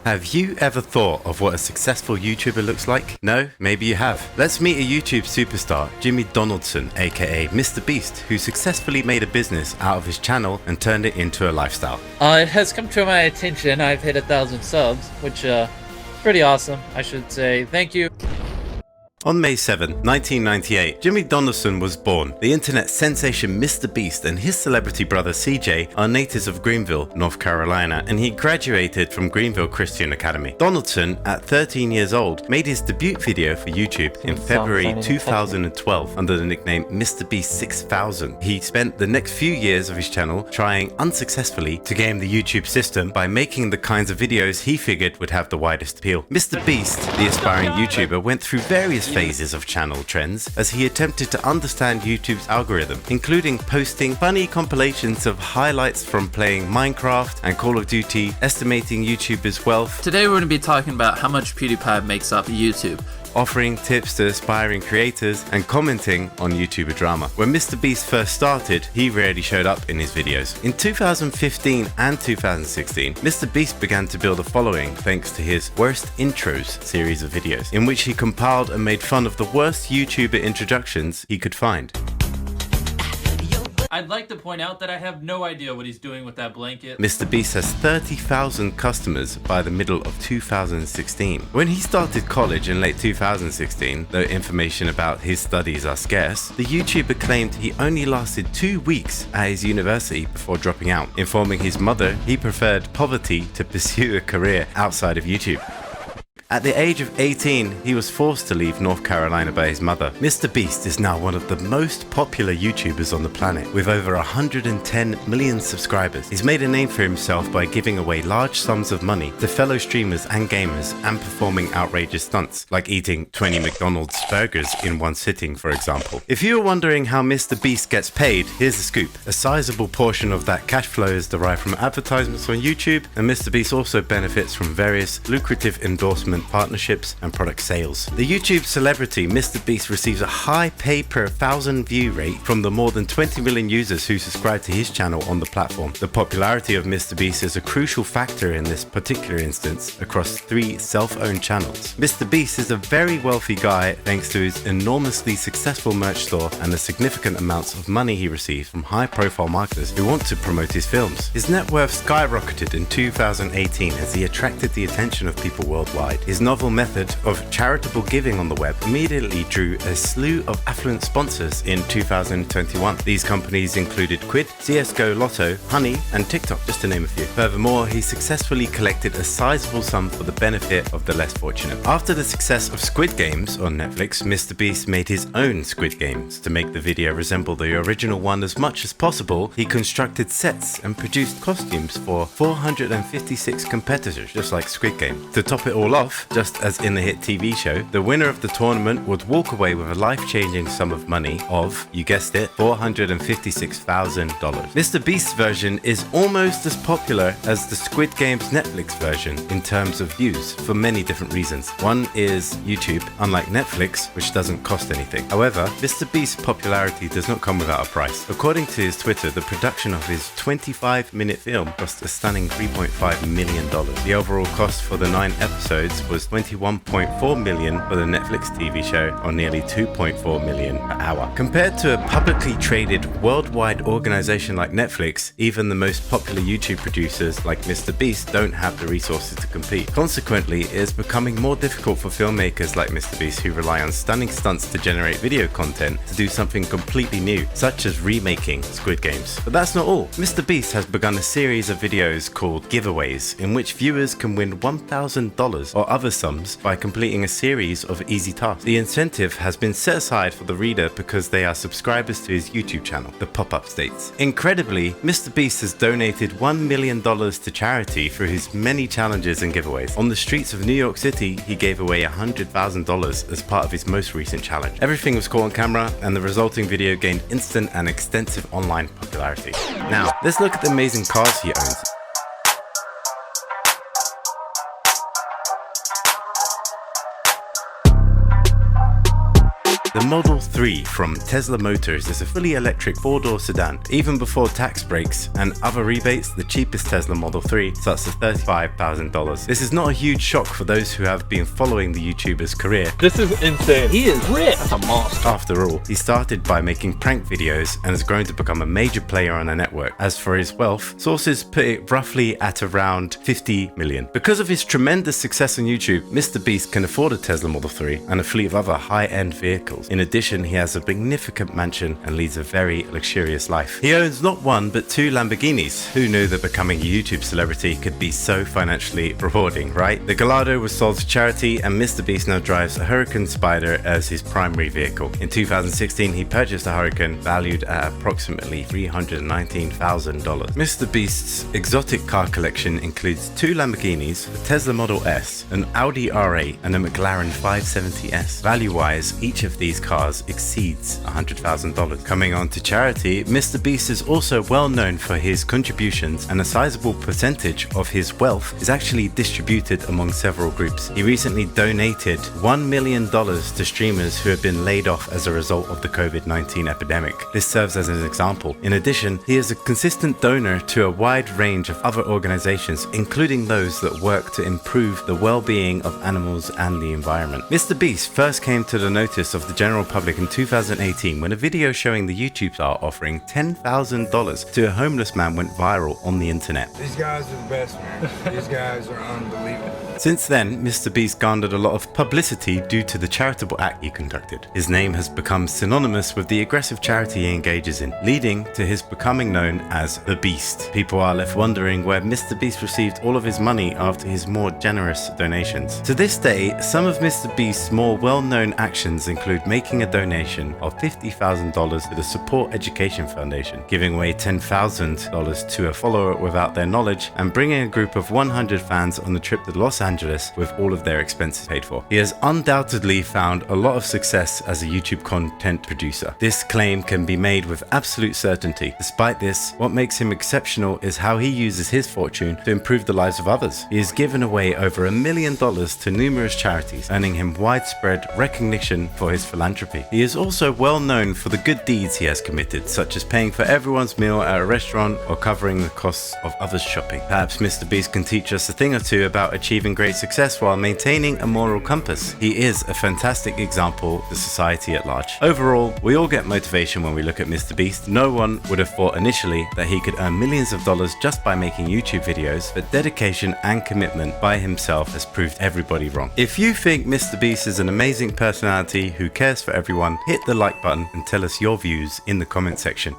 Have you ever thought of what a successful YouTuber looks like? No? Maybe you have. Let's meet a YouTube superstar, Jimmy Donaldson, aka mrbeast, who successfully made a business out of his channel and turned it into a lifestyle. It has come to my attention. I've hit 1,000 subs, which pretty awesome, I should say. Thank you. On May 7, 1998, Jimmy Donaldson was born. The internet sensation mrbeast and his celebrity brother CJ are natives of Greenville, North Carolina, and he graduated from Greenville Christian Academy. Donaldson, at 13 years old, made his debut video for YouTube in February 2012 under the nickname mrbeast6000. He spent the next few years of his channel trying unsuccessfully to game the YouTube system by making the kinds of videos he figured would have the widest appeal. mrbeast, the aspiring YouTuber, went through various phases of channel trends as he attempted to understand YouTube's algorithm, including posting funny compilations of highlights from playing Minecraft and Call of Duty, estimating YouTubers' wealth. Today we're going to be talking about how much PewDiePie makes off YouTube, offering tips to aspiring creators, and commenting on YouTuber drama. When mrbeast first started, he rarely showed up in his videos. In 2015 and 2016, mrbeast began to build a following thanks to his Worst Intros series of videos, in which he compiled and made fun of the worst YouTuber introductions he could find. I'd like to point out that I have no idea what he's doing with that blanket. mrbeast has 30,000 customers by the middle of 2016. When he started college in late 2016, though information about his studies are scarce, the YouTuber claimed he only lasted 2 weeks at his university before dropping out, informing his mother he preferred poverty to pursue a career outside of YouTube. At the age of 18, he was forced to leave North Carolina by his mother. mrbeast is now one of the most popular YouTubers on the planet, with over 110 million subscribers. He's made a name for himself by giving away large sums of money to fellow streamers and gamers and performing outrageous stunts, like eating 20 McDonald's burgers in one sitting, for example. If you are wondering how mrbeast gets paid, here's the scoop. A sizable portion of that cash flow is derived from advertisements on YouTube, and mrbeast also benefits from various lucrative endorsements, partnerships, and product sales. The YouTube celebrity mrbeast receives a high pay per 1,000 view rate from the more than 20 million users who subscribe to his channel on the platform. The popularity of mrbeast is a crucial factor in this particular instance across 3 self-owned channels. mrbeast is a very wealthy guy thanks to his enormously successful merch store and the significant amounts of money he receives from high-profile marketers who want to promote his films. His net worth skyrocketed in 2018 as he attracted the attention of people worldwide. His novel method of charitable giving on the web immediately drew a slew of affluent sponsors in 2021. These companies included Quid, CSGO Lotto, Honey, and TikTok, just to name a few. Furthermore, he successfully collected a sizable sum for the benefit of the less fortunate. After the success of Squid Games on Netflix, mrbeast made his own Squid Games. To make the video resemble the original one as much as possible, he constructed sets and produced costumes for 456 competitors, just like Squid Game. To top it all off, just as in the hit TV show, the winner of the tournament would walk away with a life-changing sum of money of, you guessed it, $456,000. mrbeast's version is almost as popular as the Squid Game's Netflix version in terms of views for many different reasons. One is YouTube, unlike Netflix, which doesn't cost anything. However, mrbeast's popularity does not come without a price. According to his Twitter, the production of his 25-minute film cost a stunning $3.5 million. The overall cost for the 9 episodes was $21.4 million for the Netflix TV show, or nearly $2.4 million per hour. Compared to a publicly traded worldwide organization like Netflix, even the most popular YouTube producers like mrbeast don't have the resources to compete. Consequently, it is becoming more difficult for filmmakers like mrbeast, who rely on stunning stunts to generate video content, to do something completely new, such as remaking Squid Games. But that's not all. mrbeast has begun a series of videos called giveaways, in which viewers can win $1,000 or other sums by completing a series of easy tasks. The incentive has been set aside for the reader because they are subscribers to his YouTube channel, the pop-up states. Incredibly, mrbeast has donated $1 million to charity through his many challenges and giveaways. On the streets of New York City, he gave away $100,000 as part of his most recent challenge. Everything was caught on camera, and the resulting video gained instant and extensive online popularity. Now, let's look at the amazing cars he owns. The Model 3 from Tesla Motors is a fully electric 4-door sedan. Even before tax breaks and other rebates, the cheapest Tesla Model 3 starts at $35,000. This is not a huge shock for those who have been following the YouTuber's career. This is insane. He is rich. That's a monster. After all, he started by making prank videos and has grown to become a major player on the network. As for his wealth, sources put it roughly at around 50 million. Because of his tremendous success on YouTube, MrBeast can afford a Tesla Model 3 and a fleet of other high-end vehicles. In addition, he has a magnificent mansion and leads a very luxurious life. He owns not one but 2 Lamborghinis. Who knew that becoming a YouTube celebrity could be so financially rewarding, right? The Gallardo was sold to charity, and MrBeast now drives a Huracan Spider as his primary vehicle. In 2016, he purchased a Huracan valued at approximately $319,000. MrBeast's exotic car collection includes 2 Lamborghinis, a Tesla Model S, an Audi R8, and a McLaren 570S. Value-wise, each of these cars exceeds $100,000. Coming on to charity, MrBeast is also well known for his contributions, and a sizable percentage of his wealth is actually distributed among several groups. He recently donated $1 million to streamers who have been laid off as a result of the COVID-19 epidemic. This serves as an example. In addition, he is a consistent donor to a wide range of other organizations, including those that work to improve the well-being of animals and the environment. MrBeast first came to the notice of the general public in 2018 when a video showing the YouTube star offering $10,000 to a homeless man went viral on the internet. These guys are the best, man. These guys are unbelievable. Since then, MrBeast garnered a lot of publicity due to the charitable act he conducted. His name has become synonymous with the aggressive charity he engages in, leading to his becoming known as the Beast. People are left wondering where MrBeast received all of his money after his more generous donations. To this day, some of MrBeast's more well-known actions include making a donation of $50,000 to the Support Education Foundation, giving away $10,000 to a follower without their knowledge, and bringing a group of 100 fans on the trip to Los Angeles with all of their expenses paid for. He has undoubtedly found a lot of success as a YouTube content producer. This claim can be made with absolute certainty. Despite this, what makes him exceptional is how he uses his fortune to improve the lives of others. He has given away over $1 million to numerous charities, earning him widespread recognition for his philanthropy. He is also well known for the good deeds he has committed, such as paying for everyone's meal at a restaurant or covering the costs of others' shopping. Perhaps MrBeast can teach us a thing or two about achieving great success while maintaining a moral compass. He is a fantastic example to society at large. Overall, we all get motivation when we look at MrBeast. No one would have thought initially that he could earn millions of dollars just by making YouTube videos, but dedication and commitment by himself has proved everybody wrong. If you think MrBeast is an amazing personality who cares for everyone, hit the like button and tell us your views in the comment section.